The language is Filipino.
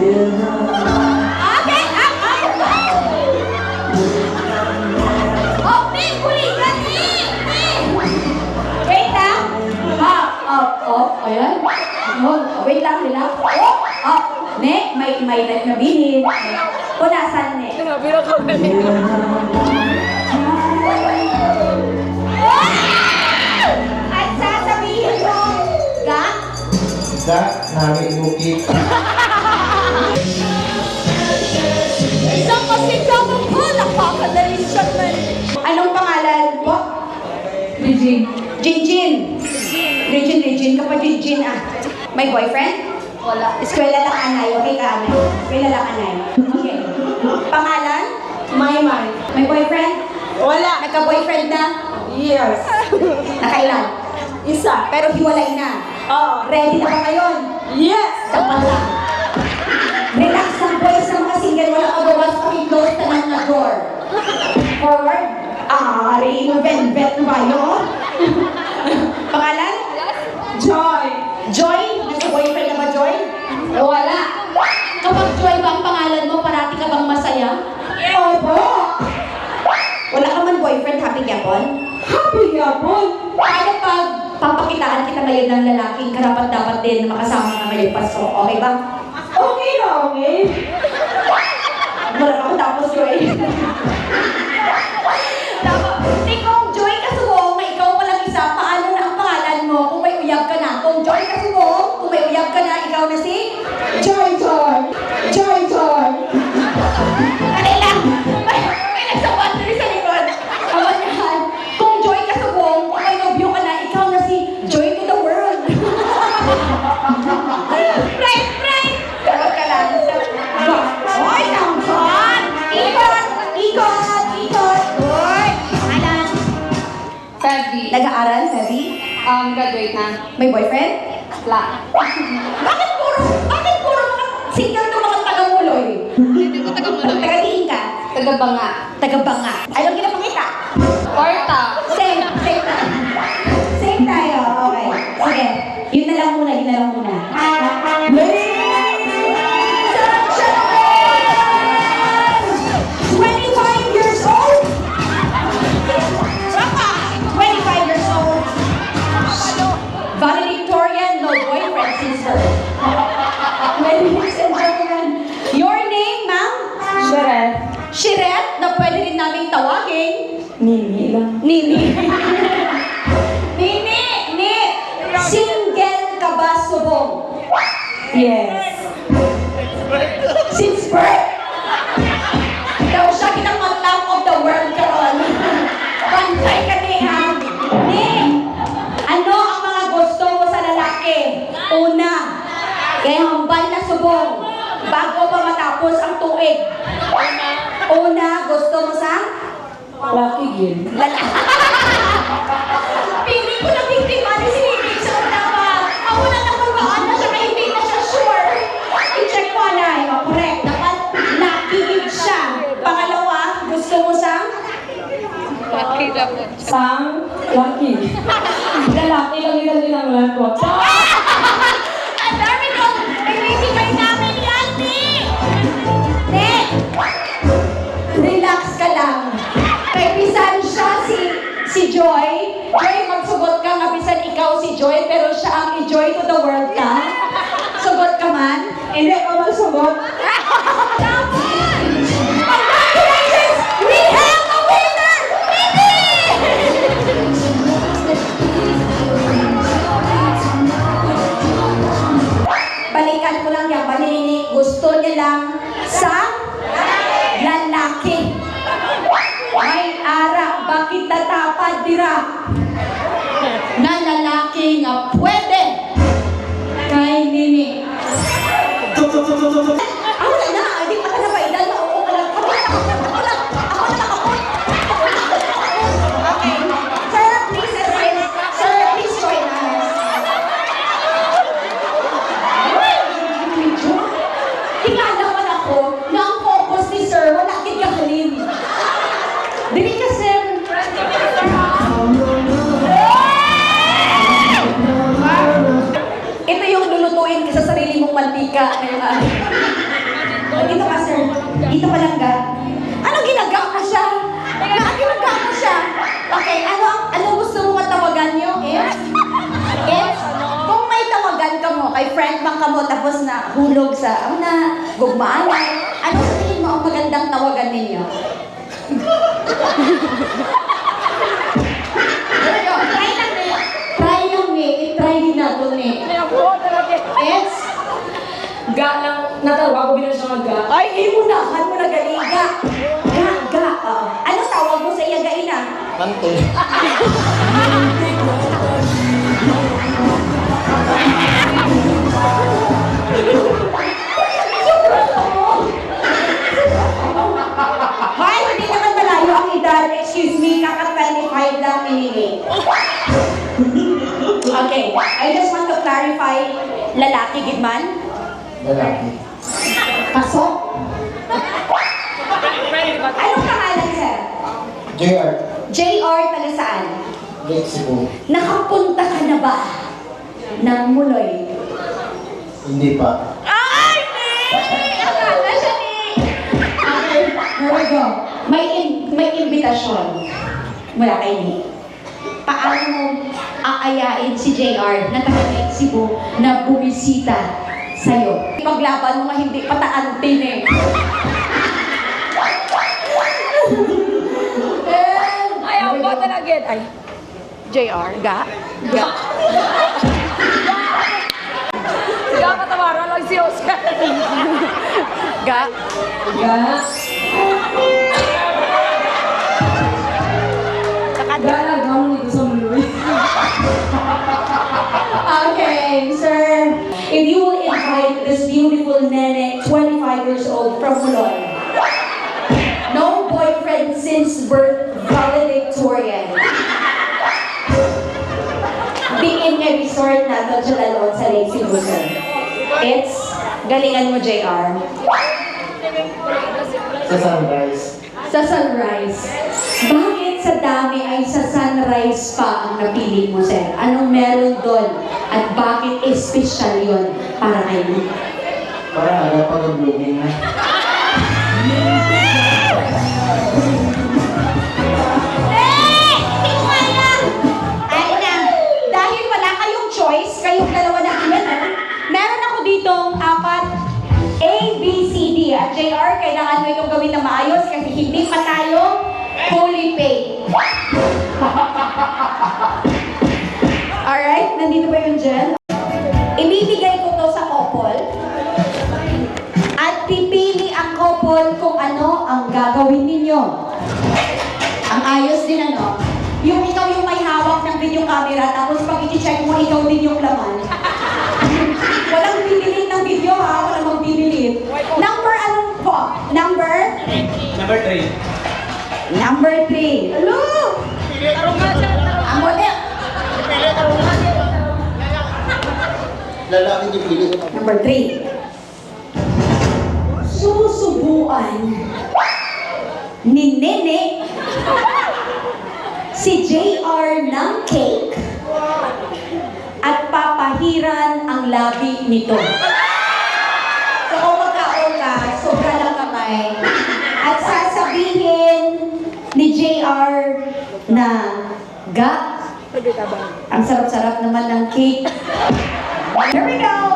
Okay, oh, Ping, kuligan ni! Wait lang. Ayan. Wait lang, relax. Ne, may nabinin. Punasan, ne. Pinapira ko na niya. At sasabihin mo, ga? Sa namin bukit. Isang kasi kamang po, nakakadali siya man. Anong pangalan po? Regine. Jinjin. Regine, kapag Jinjin May boyfriend? Wala. Eskwela lang anay, okay ka anay? Eskwela lang anay. Okay. Pangalan? Maymay. May boyfriend? Wala. Nagka-boyfriend na? Yes. Nakailan? Isa. Pero hiwalay na. Oo. Ready na ba ngayon? Yes. Dapat lang. Relax lang boys sa mga single. Wala ka bawas paki-close na lang na door. Forward. Ari, vet na ba yun? Pangalan? Joy. Joy? Nagka-boyfriend na ba, Joy? Wala. Kapag Joy ba ang pangalan mo, parati ka bang masaya? Opo. Wala ka man boyfriend, happy yapon? Happy yapon. Paano pag papakitaan kita ngayon ng lalaking karapat-dapat din na makasama ka ngayong Pasko? Okay ba? Okay na, okay. Wala ako tapos, Joy. Hindi kung Joy Kasuwong na ikaw walang isa, paano na ang pangalan mo kung may uyab ka na? Kung Joy Kasuwong, kung may uyab ka na, ikaw na si? Joy, joy. Joy, joy. Dali lang! May nagsabat na rin sa likod. Kamanyahan, kung Joy Kasuwong, kung may nobyo ka na, ikaw na si Joy to the world. Right! Tawag ka lang. Hoy, tangkot! Ikot! Hoy! Anan? Febby. Nag-aaral, Febby? Graduate na. May boyfriend? Wala. Bakit puro mga single to mga taga-muloy? Hindi ko taga-muloy. Taga-tiin ka? Taga-banga. Taga-banga. Anong ginapakita? Porta. Same tayo. Same tayo. Okay. Sige. Yun na lang muna. Ladies and gentlemen! 25 years old? Rapa! 25 years old. Valedictorian, no boyfriend since birth. Ladies and gentlemen, your name, ma'am? Sherelle. Shiret, na pwede rin namin tawagin. Nini lang. Nini. Nini! Single ka ba, subong? Yes. Since birth? Daw siya kinamatlap of the world karon. Bantay ka niya. Ni, ano ang mga gusto mo sa lalaki? Una, kaya hambal na subong bago pa matapos ang tuig. Una, gusto mo sa Lucky gin. Pili ko na biktima ni sinibig sa una pa. Ako na nakulaan na siya kaya hindi na siya sure. I-check mo na. Correct. Dapat nakilig siya. Pangalawa, gusto mo sa? Lucky na po. Sang lucky. Lalaki lang din ang lako. Ang dami kong binibigay namin ni Auntie. Ne! Relax ka lang. Kay bisan siya si Joy. Joy, magsugot ka nga bisan ikaw si Joy, pero siya ang i-joy to the world ka. Sugot ka man? Hindi ko magsugot. Dapat! Congratulations! We have a winner! Balikan ko lang yan, Nini. Gusto niya lang sa lalaki. May ara, bakit tatapad dira? Na lalaki nga pwede. Kay Nini. Wala na, hindi pa ka na ba edad? Naupo ka lang. Ako lang. Okay. Sir, please join us. Sir, please join us. Tingnan naman ako na ang focus ni Sir, wala kang kahalin. Dili ka, Sir. Ito yung lulutuin ka sa sarili mong mantika. Dito ka lang ga. Anong ginagawa mo siya? Ginagawa mo siya? Okay, ano gusto mo matawagan niyo? If kung may tawagan ka mo, kay friend bang ka mo, tapos na hulog sa, gugmaan, anong sa tingin mo ang magandang tawagan ninyo? Try lang ni. Try lang ni. I-try din natin ni. It's Ga lang, natawag ko bilang siya mag-ga. ay, iunahan mo na galing. Ga. Ano tawag mo sa iya, gaina? Pantol. Hoy, hindi naman malayo ang edad. Excuse me, kaka-25 lang minili. Okay, I just want to clarify, lalaki, gidman? Lalaki. Pasok? Anong pangalan, sir? JR. JR, taga saan? Lake Cebu. Nakapunta ka na ba ng Muloy? Hindi pa. Ay, ni! Akala siya ni! Okay, here we go. May imbitasyon mula kay ni. Paano mo aayain si JR na taga Lake Cebu na bumisita sa'yo? Ipaglaban mo nga hindi pataantin eh. Ay, ako ba talaga? Ay. JR, ga? Ga. Ga, katawaran lang si Oscar. Ga? Ga. Ga lang, gawin dito sa Muloy. Okay, sir. If you will invite this beautiful nene, 25 years old from Muloy. No boyfriend since birth, valedictorian. Diin nga resort na to sa Lalon sa Lake Cebu, sir. It's, galingan mo, JR. Sa Sunrise. Sa sunrise. Bakit sa dami ay sa sunrise pa ang napili mo, sir? Anong meron doon? At bakit espesyal yun para kayo? Parang aga pa nag-blooming na. Ay na, dahil wala kayong choice, kayong dalawa na ilan, meron ako ditong 4 A, B, C, D. At JR, kailangan mo itong gawin na maayos kasi hindi pa tayo fully paid. Alright, nandito ba yung gel? Ibibigay ko to sa couple. At pipili ang couple kung ano ang gagawin ninyo. Ang ayos din ano, yung ikaw yung may hawak ng video camera, tapos pag i-check mo, ikaw din yung laman. Walang bibilin ng video ha, walang magbibilin. Number anong po? Number? Number 3. Number 3. Hello! Ang model. Lalaki niyo pili. Number 3. Susubuan ni Nene si JR ng cake at papahiran ang labi nito. So kung magkaon ka, sobra lang kamay. At sasabihin ni JR na, Ga, ang sarap-sarap naman ng cake. Here we go!